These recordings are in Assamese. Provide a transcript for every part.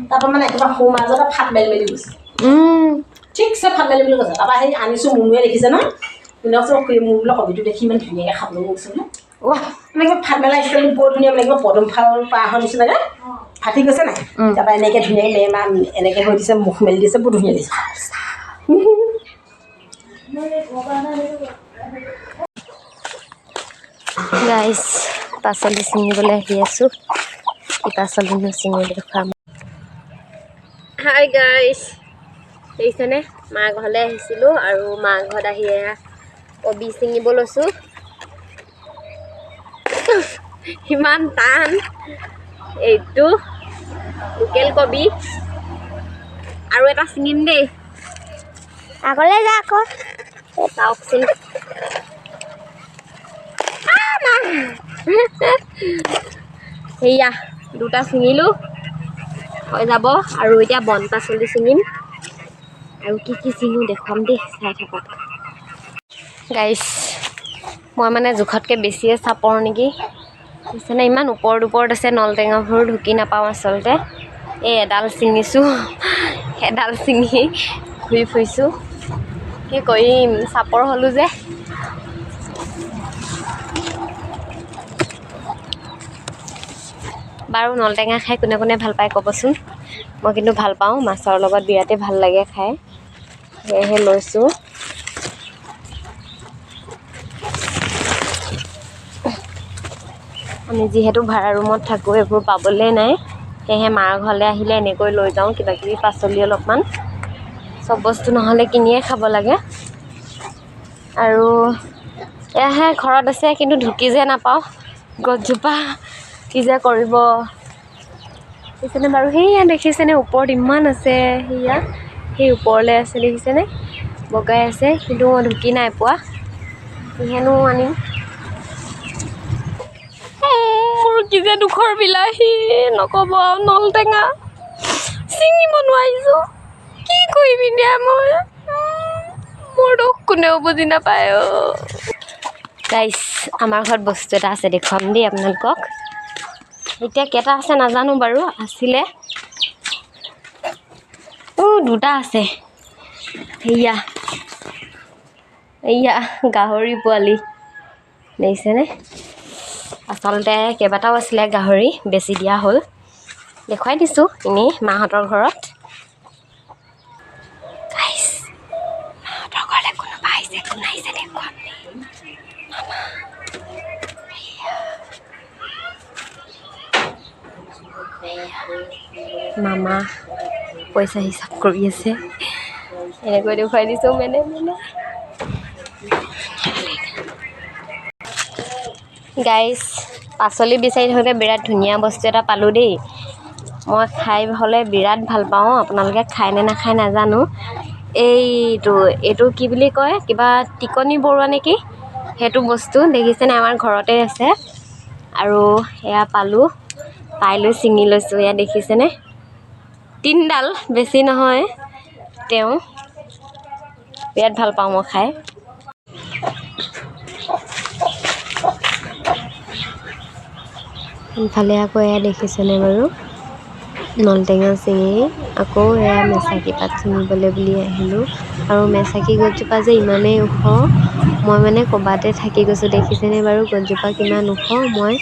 তাৰপৰা মানে একেবাৰে সৌ মাজতে ফাট মেলি মেলি গৈছে ঠিকছে ফাট মেলি মেলি গৈছে তাৰপৰা সেই আনিছোঁ মুনুৱে দেখিছে নহয় শুনকচোন খুৰী মোৰ বোলে কবিটো দেখি ইমান ধুনীয়াকৈ খাবলৈ গৈছে বোলে এনেকৈ ফাট মেলা ষ্টাইল বৰ ধুনীয়া লাগিব পদুম ফাল পাৰ হোৱাৰ নিচিনাকৈ ফাটি গৈছে নাই তাৰপৰা এনেকৈ ধুনীয়াকৈ মেমা এনেকৈ হৈ দিছে মুখ মেলি দিছে বৰ ধুনীয়া দিছে গাইজ পাচলি ছিঙিবলৈ আহি আছোঁ কি পাচলিনো ছিঙিবলৈ খাম হাই গাইজ দেখিছেনে মা ঘৰলৈ আহিছিলোঁ আৰু মা ঘৰত আহি কবি ছিঙিব লৈছোঁ ইমান টান এইটো লোকেল কবি আৰু এটা ছিঙিম দেই আগলৈ যা আকৌ চাওকচোন সেয়া দুটা ছিঙিলোঁ হৈ যাব আৰু এতিয়া বন পাচলি ছিঙিম আৰু কি ছিঙো দেখুৱাম দেই চাই থাকক গাইছ মই মানে জোখতকৈ বেছিয়ে চাপৰ নেকি বুজিছেনে ইমান ওপৰত আছে নলটেঙাবোৰ ঢুকি নাপাওঁ আচলতে এই এডাল ছিঙিছোঁ এডাল ছিঙি ঘূৰি ফুৰিছোঁ কি কৰিম চাপৰ হ'লোঁ যে বাৰু নলটেঙা খাই কোনে কোনে ভাল পায় ক'বচোন মই কিন্তু ভাল পাওঁ মাছৰ লগত বিৰাটেই ভাল লাগে খাই সেয়েহে লৈছোঁ আমি যিহেতু ভাড়া ৰুমত থাকোঁ এইবোৰ পাবলৈ নাই সেয়েহে মাৰ ঘৰলৈ আহিলে এনেকৈ লৈ যাওঁ কিবাকিবি পাচলি অলপমান চব বস্তু নহ'লে কিনিয়ে খাব লাগে আৰু এয়াহে ঘৰত আছে কিন্তু ঢুকি যে নাপাওঁ গছজোপা কি যে কৰিব দেখিছেনে বাৰু সেয়া দেখিছেনে ওপৰত ইমান আছে সেয়া সেই ওপৰলৈ আছে দেখিছেনে বগাই আছে কিন্তু মই ঢুকি নাই পোৱা কিহেনো আনিম মোৰ কি যে দুখৰ বিলাহী নক'ব আৰু নলটেঙা ছিঙিব নোৱাৰিছোঁ কি কৰিম এতিয়া মই মোৰ দুখ কোনেও বুজি নাপায় গাইছ আমাৰ ঘৰত বস্তু এটা আছে দেখুৱাম দেই আপোনালোকক এতিয়া কেইটা আছে নাজানো বাৰু আছিলে দুটা আছে এয়া গাহৰি পোৱালি দেখিছেনে আচলতে কেইবাটাও আছিলে গাহৰি বেছি দিয়া হ'ল দেখুৱাই দিছোঁ এনেই মাহঁতৰ ঘৰত মাহঁতৰ ঘৰলৈ কোনোবা আহিছে কোন আহিছে দেখুৱাম মামা পইচা হিচাপ কৰি আছে এনেকৈ দেখুৱাই দিছোঁ মানে গাইছ পাচলি বিচাৰি থাকোঁতে বিৰাট ধুনীয়া বস্তু এটা পালোঁ দেই মই খাই হ'লে বিৰাট ভাল পাওঁ আপোনালোকে খায় নে নাখায় নাজানো এইটো কি বুলি কয় কিবা টিকনি বৰুৱা নেকি সেইটো বস্তু দেখিছেনে আমাৰ ঘৰতে আছে আৰু এয়া পালোঁ পাই লৈ ছিঙি লৈছোঁ এয়া দেখিছেনে 3ডাল বেছি নহয় তেওঁ বিৰাট ভাল পাওঁ মই খাই ইফালে আকৌ এয়া দেখিছেনে বাৰু নলটেঙা ছিঙি আকৌ এয়া মেচাকি পাত ছিঙিবলৈ বুলি আহিলোঁ আৰু মেচাকি গছজোপা যে ইমানেই ওখ মই মানে ক'বাতে থাকি গৈছোঁ দেখিছেনে বাৰু গছজোপা কিমান ওখ মই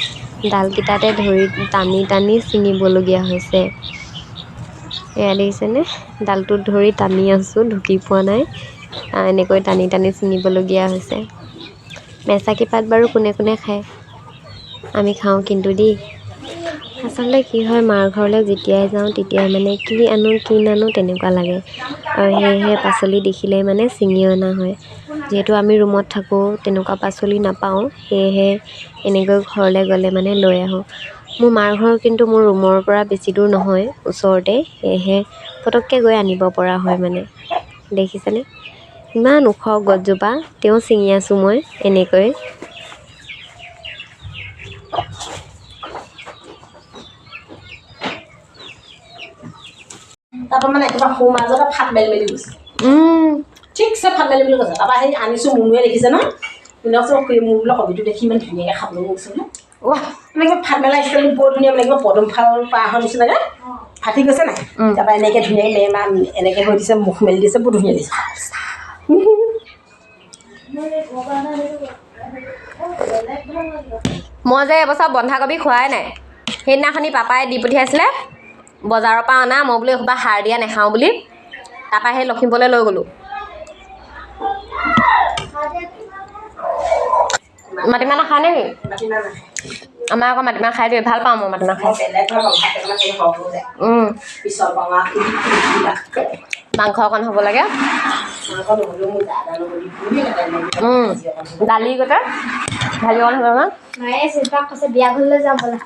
ডালকেইটাতে ধৰি টানি ছিঙিবলগীয়া হৈছে এয়া দেখিছেনে ডালটোত ধৰি টানি আছোঁ ঢুকি পোৱা নাই এনেকৈ টানি ছিঙিবলগীয়া হৈছে মেচাকি পাত বাৰু কোনে কোনে খায় আমি খাওঁ কিন্তু দেই আচলতে কি হয় মাৰ ঘৰলৈ যেতিয়াই যাওঁ তেতিয়াই মানে কি নানো তেনেকুৱা লাগে আৰু সেয়েহে পাচলি দেখিলে মানে ছিঙি অনা হয় যিহেতু আমি ৰুমত থাকোঁ তেনেকুৱা পাচলি নাপাওঁ সেয়েহে এনেকৈ ঘৰলৈ গ'লে মানে লৈ আহোঁ মোৰ মাৰ ঘৰ কিন্তু মোৰ ৰুমৰ পৰা বেছি দূৰ নহয় ওচৰতে সেয়েহে পটককৈ গৈ আনিব পৰা হয় মানে দেখিছেনে ইমান ওখ গছজোপা তেওঁ ছিঙি আছোঁ মই এনেকৈ তাৰপৰা মানে একেবাৰে সৌ মাজতে ফাট মেলি মেলি গৈছে ঠিকছে ফাট মেলি মেলি গৈছে তাৰপৰা সেই আনিছোঁ মুনুৱে দেখিছে নহয় শুনকচোন খুৰী মোৰ বোলে কবিটো দেখি ইমান ধুনীয়াকৈ খাবলৈ গৈছে বোলে এনেকৈ ফাট মেলা ষ্টাইল বৰ ধুনীয়া লাগিব পদুম ফাল পাৰ হোৱাৰ নিচিনাকৈ ফাটি গৈছে নাই তাৰপৰা এনেকৈ ধুনীয়াকৈ মেমা এনেকৈ হৈ দিছে মুখ মেলি দিছে বহুত ধুনীয়া দিছে মই যে এবছৰ বন্ধাকবি খোৱাই নাই সেইদিনাখনি পাপাই দি পঠিয়াইছিলে বজাৰৰ পৰা অনা মই বোলো এইসোপা সাৰ দিয়া নাখাওঁ বুলি তাৰপৰা সেই লখিমপুৰলৈ লৈ গ'লোঁ মাটিমাহ নাখায় নেকি আমাৰ আকৌ মাটিমাহ খাই দিয়ে ভাল পাওঁ মই মাটিমাহ খাই মাংস অকণ হ'ব লাগে দালি গোটা ভাজি অকণ হ'ব আমাৰ মায়ে চিন্তা কৈছে বিয়া ঘৰলৈ যাম বোলা